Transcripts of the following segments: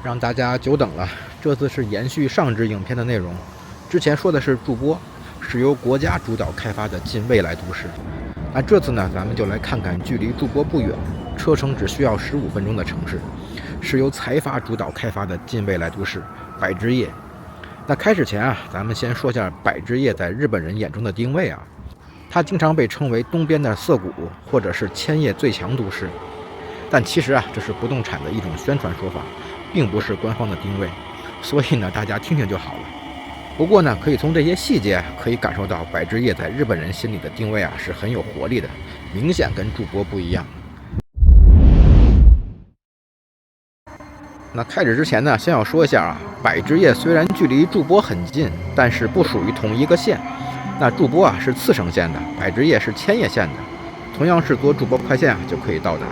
讓大家久等了，這次是延續上支影片的內容。之前說的是駐波，是由國家主導開發的近未來都市。那這次呢，咱們就來看看距離駐波不遠，車程只需要15分鐘的城市，是由财阀主導開發的近未來都市百之葉。那開始前啊，咱們先說下百之葉在日本人眼中的定位啊。它經常被稱為東邊的澀谷，或者是千葉最強都市。但其實啊，這是不動產的一種宣傳说法，並不是官方的定位，所以呢，大家听听就好了。不過呢，可以从這些細節可以感受到百之葉在日本人心裡的定位啊是很有活力的，明顯跟駐波不一樣。那開始之前呢，先要說一下啊，百之葉雖然距離駐波很近，但是不屬於同一個縣。那駐波啊是茨城縣的，百之葉是千葉縣的，同樣是坐駐波快線啊就可以到達。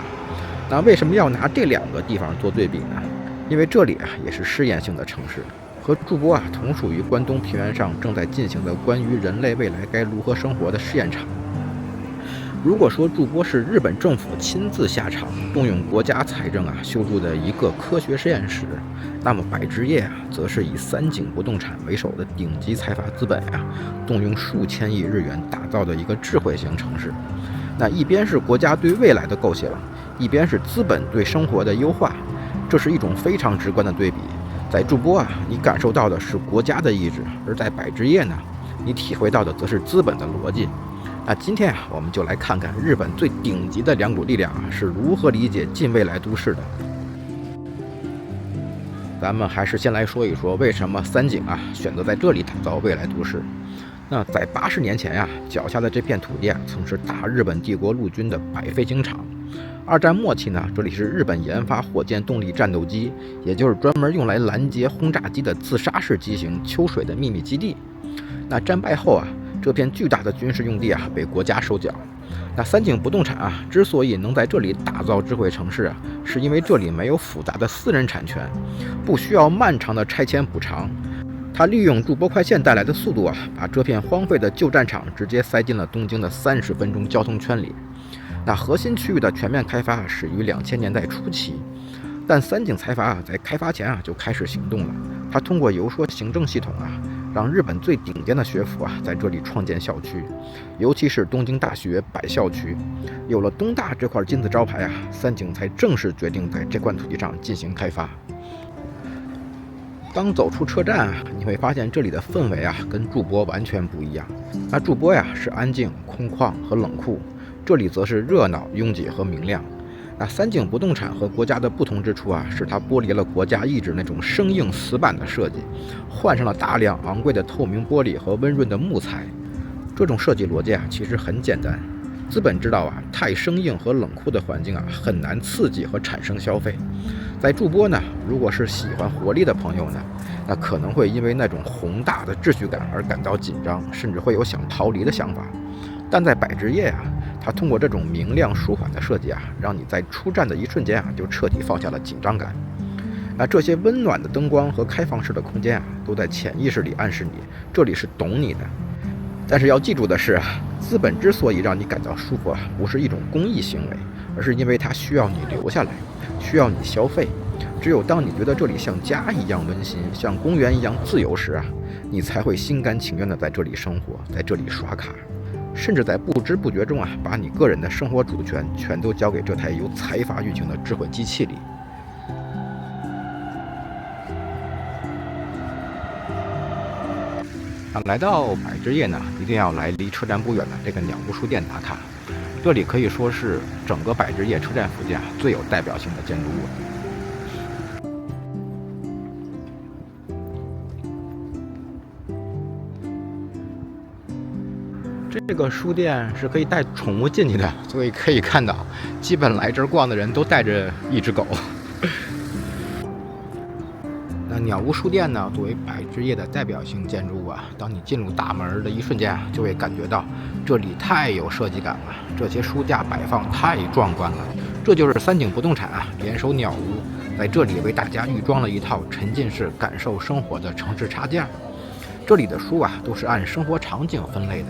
那為什麼要拿這兩個地方做對比呢？因為這裡啊也是試驗性的城市，和駐波啊同屬於關東平原上正在進行的關於人類未來該如何生活的試驗場。如果說駐波是日本政府親自下場，動用國家財政啊修築的一個科學實驗室，那麼百之葉啊則是以三井不動產為首的頂級財閥資本啊，動用數千億日元打造的一個智慧型城市。那一邊是國家對未來的構想，一邊是資本對生活的優化，這是一種非常直觀的對比。在駐波啊，你感受到的是國家的意志，而在百之葉呢，你體會到的則是資本的邏輯。那今天啊，我們就來看看日本最頂級的兩股力量啊是如何理解近未來都市的。咱們還是先來說一說為什麼三井啊選擇在這裡打造未來都市。那在80年前呀，腳下的這片土地啊，曾是大日本帝國陸軍的百飞行場。二戰末期呢，這裡是日本研發火箭動力戰鬥機，也就是專門用來攔截轟炸機的自殺式機型秋水的秘密基地。那戰敗後啊，這片巨大的軍事用地啊，被國家收繳。那三井不動產啊，之所以能在這裡打造智慧城市啊，是因為這裡沒有複雜的私人產權，不需要漫長的拆遷補償。它利用駐波快線帶來的速度啊，把這片荒廢的舊戰場直接塞進了東京的30分鐘交通圈裡。那核心區域的全面開發始於2000年代初期，但三井財閥啊在開發前啊就開始行動了。它通過游說行政系統啊，讓日本最頂尖的學府啊在這裡創建校區，尤其是東京大學百校區。有了東大這塊金字招牌啊，三井才正式決定在這塊土地上進行開發。當走出車站啊，你會發现這裡的氛圍啊跟駐波完全不一樣。那駐波呀是安靜、空曠和冷酷，這裡則是熱鬧、擁擠和明亮。那三井不動產和國家的不同之處啊，是它剝離了國家意志那種生硬死板的設計，換上了大量昂貴的透明玻璃和溫潤的木材。這種設計邏輯啊其實很簡單。資本知道啊，太生硬和冷酷的環境啊很難刺激和產生消費。在駐波呢，如果是喜歡活力的朋友呢，那可能會因為那種宏大的秩序感而感到緊張，甚至會有想逃離的想法。但在百之葉啊，它通過這種明亮舒緩的設計啊，讓你在出站的一瞬間啊，就徹底放下了緊張感。那這些溫暖的燈光和開放式的空间啊，都在潛意識裡暗示你，這裡是懂你的。但是要記住的是啊，資本之所以讓你感到舒服啊，不是一種公益行為，而是因為它需要你留下来，需要你消費。只有当你觉得這裡像家一樣溫馨，像公園一樣自由時啊，你才會心甘情願地在這裡生活，在這裡刷卡，甚至在不知不覺中啊，把你個人的生活主權全都交給這台由財閥運行的智慧機器裡。來到百之葉呢，一定要來離車站不遠的這個鳥屋書店打卡。這裡可以說是整個百之葉車站附近啊最有代表性的建築物。這個書店是可以帶寵物進去的，所以可以看到，基本來這兒逛的人都帶着一隻狗。那鳥屋書店呢，作為百之葉的代表性建築物啊，當你進入大門的一瞬間啊，就會感覺到這裡太有設計感了，這些書架擺放太壯觀了。這就是三井不動產啊聯手鳥屋，在這裡為大家預裝了一套沉浸式感受生活的城市插件。這裡的書啊，都是按生活場景分類的。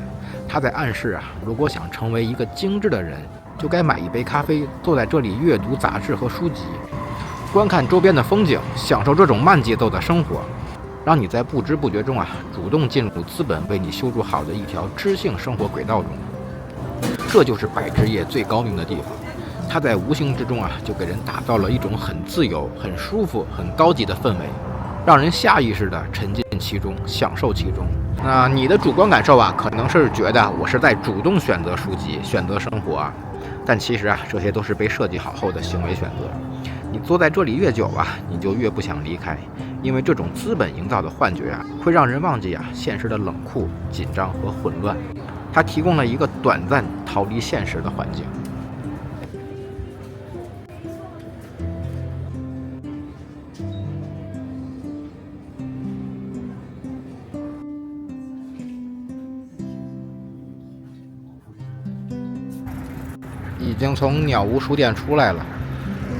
它在暗示啊，如果想成為一個精緻的人，就該買一杯咖啡，坐在這裡閱讀雜誌和書籍。觀看周邊的風景，享受這種慢節奏的生活，讓你在不知不覺中主動進入資本為你修築好的一條知性生活軌道中。這就是百之業最高明的地方，它在無形之中就給人打造了一種很自由、很舒服、很高級的氛圍，讓人下意識地沉浸其中，享受其中。那你的主觀感受可能是覺得我是在主動選擇書籍、選擇生活但其實這些都是被設計好後的行為選擇。你坐在這裡越久你就越不想離開，因為這種資本營造的幻覺會讓人忘記現實的冷酷、緊張和混亂。它提供了一個短暫逃離現實的環境。已经從鳥屋書店出来了，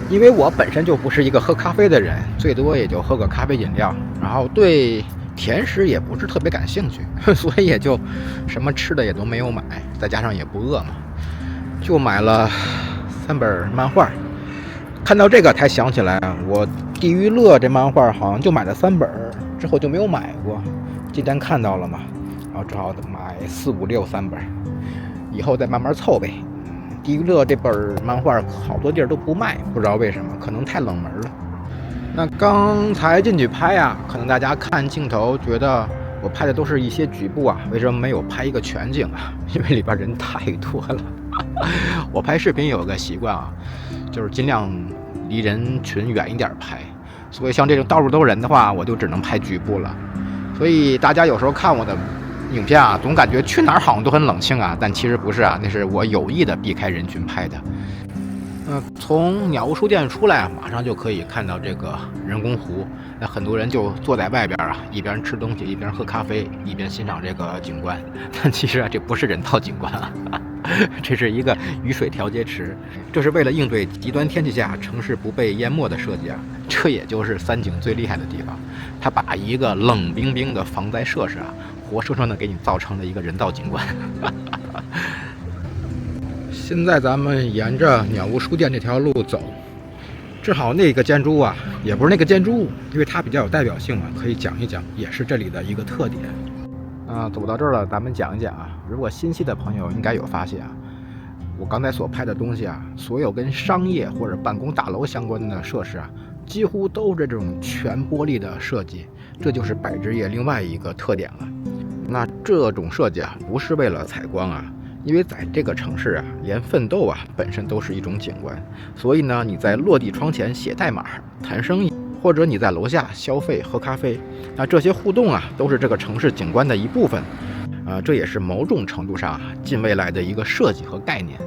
因为我本身就不是一个喝咖啡的人，最多也就喝个咖啡飲料，然後對甜食也不是特別感興趣，所以也就什麼吃的也都沒有買，再加上也不餓嘛，就買了3本漫畫。看到這個才想起來，我地獄樂這漫畫好像就買了3本，之後就沒有買過。今天看到了嘛，然後只好買4、5、6 3本，以後再慢慢湊唄。地獄樂這本漫畫好多地兒都不賣，不知道為什麼，可能太冷門了。那剛才進去拍可能大家看鏡頭覺得我拍的都是一些局部為什麼沒有拍一個全景因為裡邊人太多了。我拍視頻有個習慣就是盡量離人群遠一點拍，所以像這種到處都是人的話，我就只能拍局部了。所以大家有時候看我的影片總感覺去哪兒好像都很冷清但其實不是那是我有意的避開人群拍的。從鳥屋書店出來馬上就可以看到這個人工湖，那很多人就坐在外邊一邊吃東西一邊喝咖啡一邊欣賞這個景觀，但其實這不是人造景觀這是一個雨水調節池，這是為了應對極端天氣下城市不被淹沒的設計這也就是三井最厲害的地方，它把一個冷冰冰的防災設施活生生的給你造成了一個人造景觀。現在咱們沿着鳥屋書店這條路走，正好那個建築也不是那個建築物，因為它比較有代表性嘛，可以講一講，也是這裡的一個特點。走到這兒了，咱們講一講如果心細的朋友應該有發現我剛才所拍的東西所有跟商業或者辦公大樓相關的設施幾乎都是這種全玻璃的設計，這就是百之業另外一個特點了。那這種設計不是為了採光因為在這個城市連奮鬥本身都是一種景觀，所以呢，你在落地窗前寫代碼、談生意，或者你在樓下消費、喝咖啡，那這些互動都是這個城市景觀的一部分。這也是某種程度上近未來的一個設計和概念。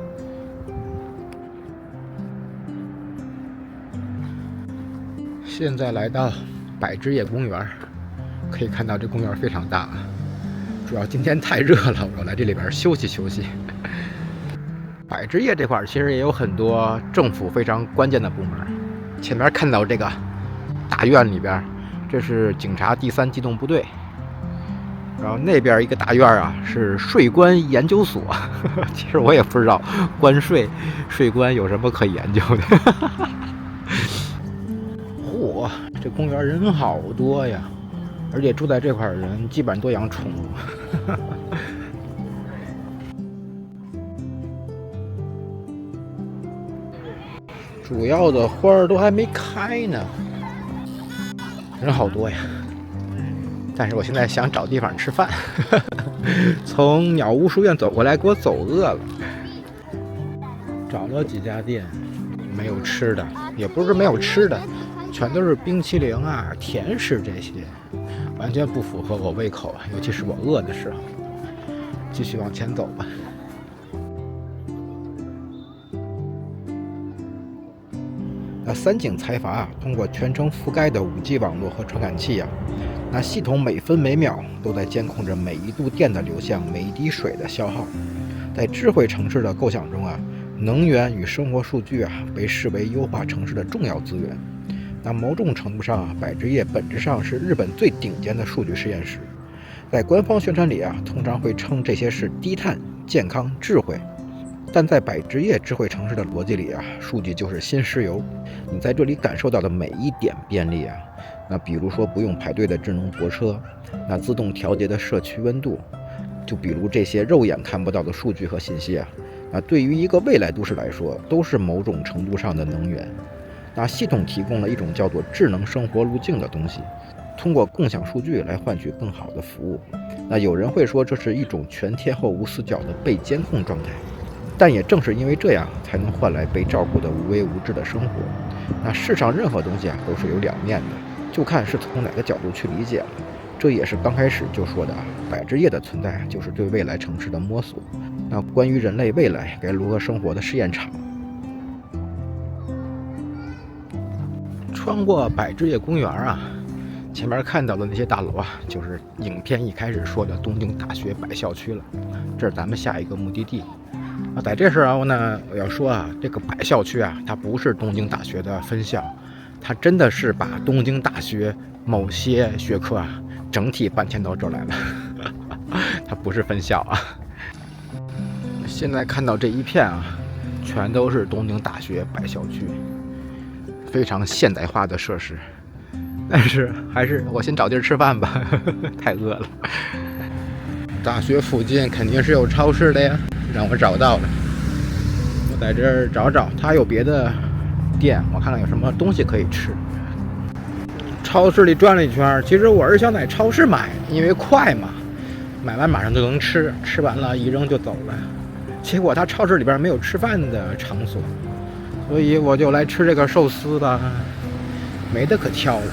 現在來到百之業公園，可以看到這公園非常大主要今天太熱了，我來這裡邊休息休息。百之業這塊其實也有很多政府非常關鍵的部門。前面看到這個大院裡邊，這是警察第3機動部隊。然後那邊一個大院是稅關研究所。其實我也不知道關稅關有什麼可以研究的。嚯，這公園人好多呀！而且住在這塊的人基本上都養寵物。主要的花兒都還沒開呢，人好多呀。但是我現在想找地方吃飯。從鳥屋書院走過來，給我走餓了。找了幾家店，沒有吃的，也不是沒有吃的，全都是冰淇淋甜食這些。完全不符合我胃口尤其是我餓的時候。繼續往前走吧。三井財閥通過全程覆蓋的5G 網絡和傳感器那系統每分每秒都在監控着每一度電的流向，每一滴水的消耗。在智慧城市的構想中能源與生活數據被視為優化城市的重要資源。那某種程度上百之業本質上是日本最頂尖的數據實驗室。在官方宣傳裡通常會稱這些是低碳、健康、智慧。但在百職業智慧城市的邏輯裡啊，數據就是新石油。你在這裡感受到的每一點便利啊，那比如說不用排隊的智能泊車，那自動調節的社區溫度，就比如這些肉眼看不到的數據和信息啊，那對於一個未來都市來說，都是某種程度上的能源。那系統提供了一種叫做智能生活路徑的東西，通過共享數据来換取更好的服務。那有人会说这是一種全天候无死角的被监控狀態，但也正是因為這樣，才能換來被照顧的無微無至的生活。那世上任何東西啊，都是有兩面的，就看是從哪個角度去理解了。這也是剛開始就說的啊，百職業的存在就是對未來城市的摸索。那關於人類未來該如何生活的試驗場。穿過百職業公園啊，前面看到的那些大樓啊，就是影片一開始說的東京大學百校區了。這是咱們下一個目的地。在這時候呢，我要說啊，這個百校區啊，它不是東京大學的分校，它真的是把東京大学某些學科啊，整體搬遷到這兒來了。它不是分校啊。現在看到這一片啊，全都是東京大學百校區。非常現代化的設施，但是還是我先找地兒吃飯吧，太餓了。大學附近肯定是有超市的呀，讓我找到了。我在這兒找找，它有別的店，我看看有什麼東西可以吃。超市裡轉了一圈，其實我是想在超市買，因為快嘛，買完馬上就能吃，吃完了一扔就走了。結果它超市裡邊沒有吃飯的場所。所以我就來吃這個壽司吧，沒得可挑了。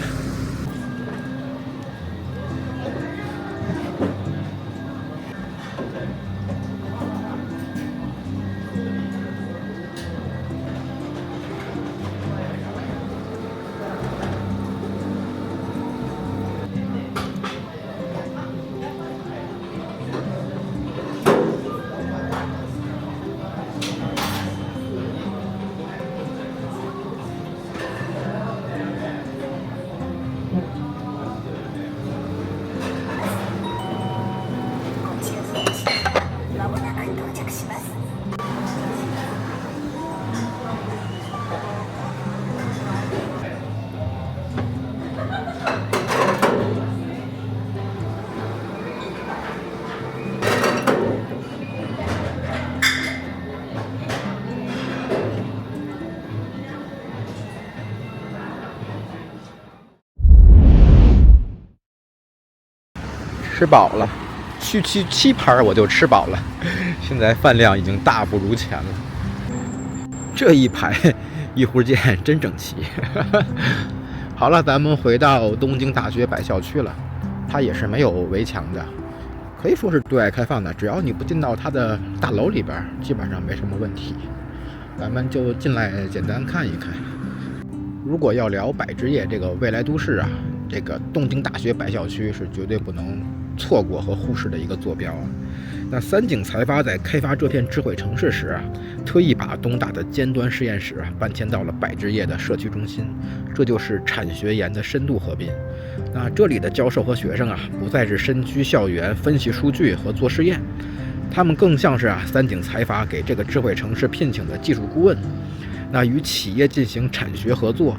吃飽了，区7盤我就吃飽了，現在飯量已經大不如前了。這一排一戶建真整齊。好了，咱們回到東京大學百校區了，它也是沒有圍牆的，可以說是對外開放的，只要你不進到它的大樓裡邊，基本上沒什麼問題。咱們就進來簡單看一看。如果要聊百職業這個未來都市啊，這個東京大學百校區是絕對不能錯過和忽視的一個坐標啊。那三井財閥在開發這片智慧城市時啊，特意把東大的尖端實驗室啊搬遷到了百職業的社區中心，這就是產學研的深度合併。那這裡的教授和學生啊，不再是身居校園分析數據和做實驗，他們更像是三井財閥給這個智慧城市聘請的技術顧問。那與企業進行產學合作，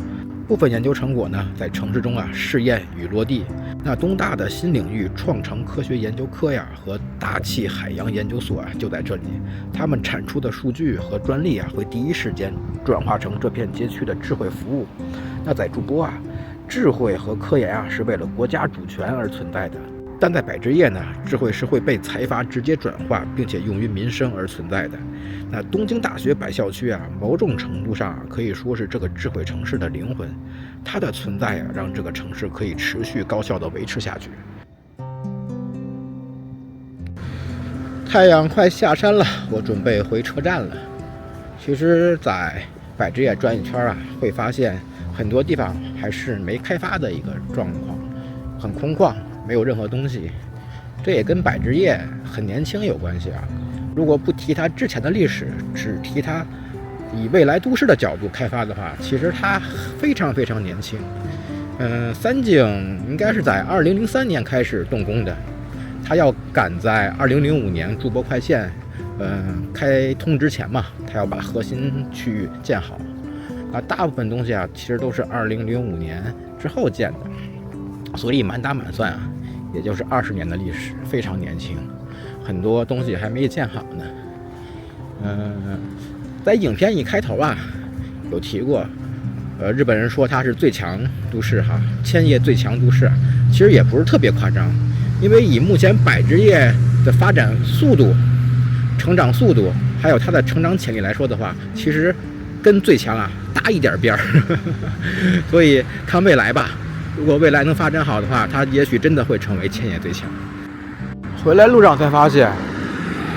部分研究成果呢，在城市中試驗與落地。那東大的新領域創城科學研究科和大氣海洋研究所就在這裡，他們產出的數據和專利會第一時間轉化成這片街區的智慧服務。那在駐波智慧和科研是為了國家主權而存在的。但在百職業呢，智慧是會被財閥直接轉化，並且用於民生而存在的。那東京大學百校區某種程度上可以說是這個智慧城市的靈魂，它的存在讓這個城市可以持續高效地維持下去。太陽快下山了，我準備回車站了。其實，在百職業轉一圈會發現很多地方還是沒開發的一個狀況，很空曠。沒有任何東西，這也跟百職業很年輕有關係。如果不提它之前的歷史，只提它以未來都市的角度開發的話，其實它非常非常年輕。三井應該是在2003年開始動工的，它要趕在2005年筑波快線開通之前嘛，他要把核心区域建好。大部分東西啊，其實都是2005年之後建的，所以满打满算啊，也就是20年的歷史，非常年輕，很多東西還沒建好呢。在影片一開頭啊，有提過，日本人說它是最強都市哈，千葉最強都市，其實也不是特別誇張，因為以目前百之葉的發展速度、成長速度，還有它的成長潛力來說的話，其實跟最強啊搭一點邊兒，所以看未來吧，如果未來能發展好的話，它也許真的會成為千葉最強。回来路上才發現，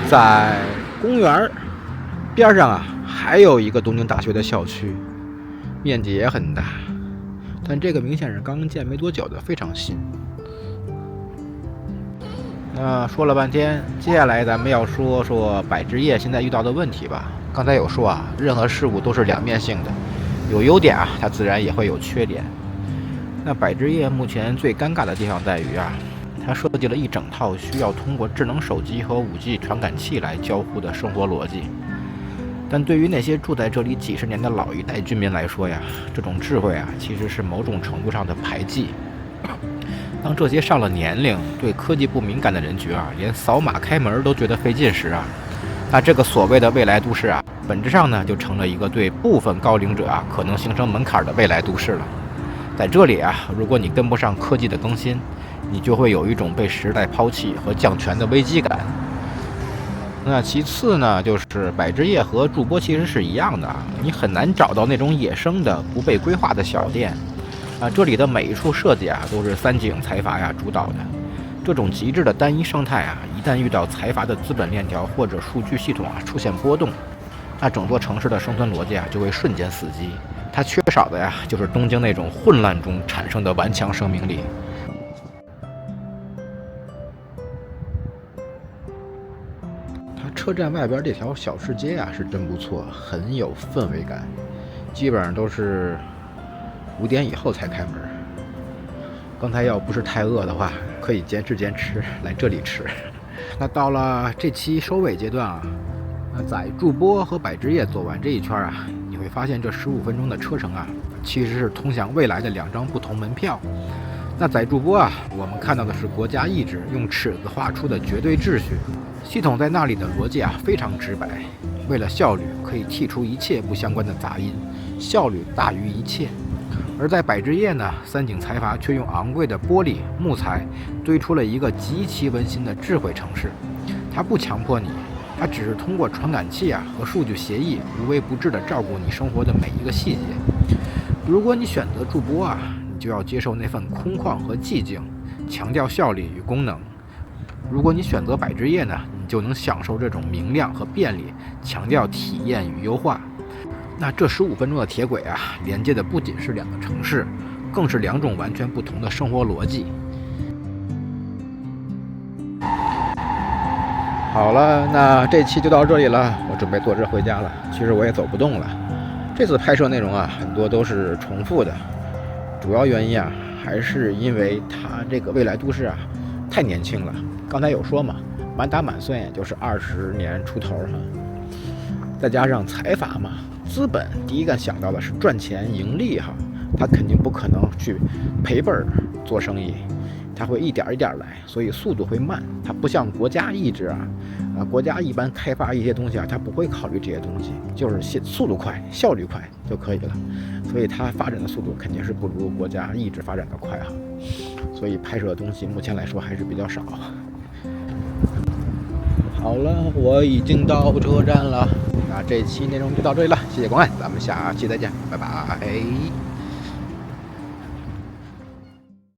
在公園邊上啊，還有一個東京大學的校區，面積也很大，但這個明顯是剛建沒多久的，非常新。那說了半天，接下來咱們要说说百之葉现在遇到的問題吧。剛才有說啊，任何事物都是兩面性的，有優點啊，它自然也會有缺點。那百之葉目前最尷尬的地方在於啊，它設計了一整套需要通過智能手機和5G 傳感器來交互的生活邏輯。但對於那些住在這裡幾十年的老一代居民來說呀，這種智慧啊，其實是某種程度上的排擠。當這些上了年齡、對科技不敏感的人覺啊，連掃碼開門都覺得費勁時啊，那這個所謂的未來都市啊，本質上呢，就成了一個對部分高齡者啊可能形成門檻的未來都市了。在這裡啊，如果你跟不上科技的更新，你就會有一種被時代拋棄和降權的危機感。那其次呢，就是百之葉和筑波其實是一樣的啊，你很難找到那種野生的不被規劃的小店啊。這裡的每一處設計啊，都是三井財閥呀主導的。這種極致的單一生態啊，一旦遇到財閥的資本鏈條或者數據系統啊出現波動，那整座城市的生存邏輯啊就會瞬間死機。它缺少的呀，就是東京那種混亂中產生的頑強生命力。車站外邊這條小吃街啊，是真不錯，很有氛圍感。基本上都是5點以後才開門。剛才要不是太餓的話，可以坚持來這裡吃。那到了這期收尾階段啊，那在筑波和百之葉走完這一圈啊，你會發現這15分鐘的車程啊，其實是通向未來的2張不同門票。那在筑波啊，我們看到的是國家意志用尺子畫出的絕对秩序。系統在那裡的邏輯啊非常直白，為了效率可以剔除一切不相關的雜音，效率大於一切。而在百之葉呢，三井財閥卻用昂貴的玻璃木材堆出了一個極其溫馨的智慧城市。它不強迫你，它只是通過傳感器啊和數據協議無微不至地照顧你生活的每一個細節。如果你選擇筑波啊，你就要接受那份空曠和寂靜，強調效率與功能。如果你選擇百之葉呢，你就能享受這種明亮和便利，強調體驗與優化。那這15分鐘的鐵軌啊，連接的不僅是2個城市，更是2種完全不同的生活邏輯。好了，那這期就到這裡了，我準備坐車回家了。其實我也走不動了。這次拍攝內容啊，很多都是重複的，主要原因啊，還是因為它這個未来都市啊，太年輕了。剛才有說嘛，滿打滿算也就是20年出頭哈，再加上財閥嘛，資本第一個想到的是賺錢盈利哈，他肯定不可能去賠本做生意，他會一點一點來，所以速度會慢。它不像國家意志啊，國家一般開發一些東西啊，它不會考慮這些東西，就是速度快、效率快就可以了，所以它發展的速度肯定是不如国家意志發展的快哈，所以拍攝的東西目前來說還是比較少。好了，我已經到車站了，那這期內容就到這裡了，謝謝觀看，咱們下期再見，拜拜。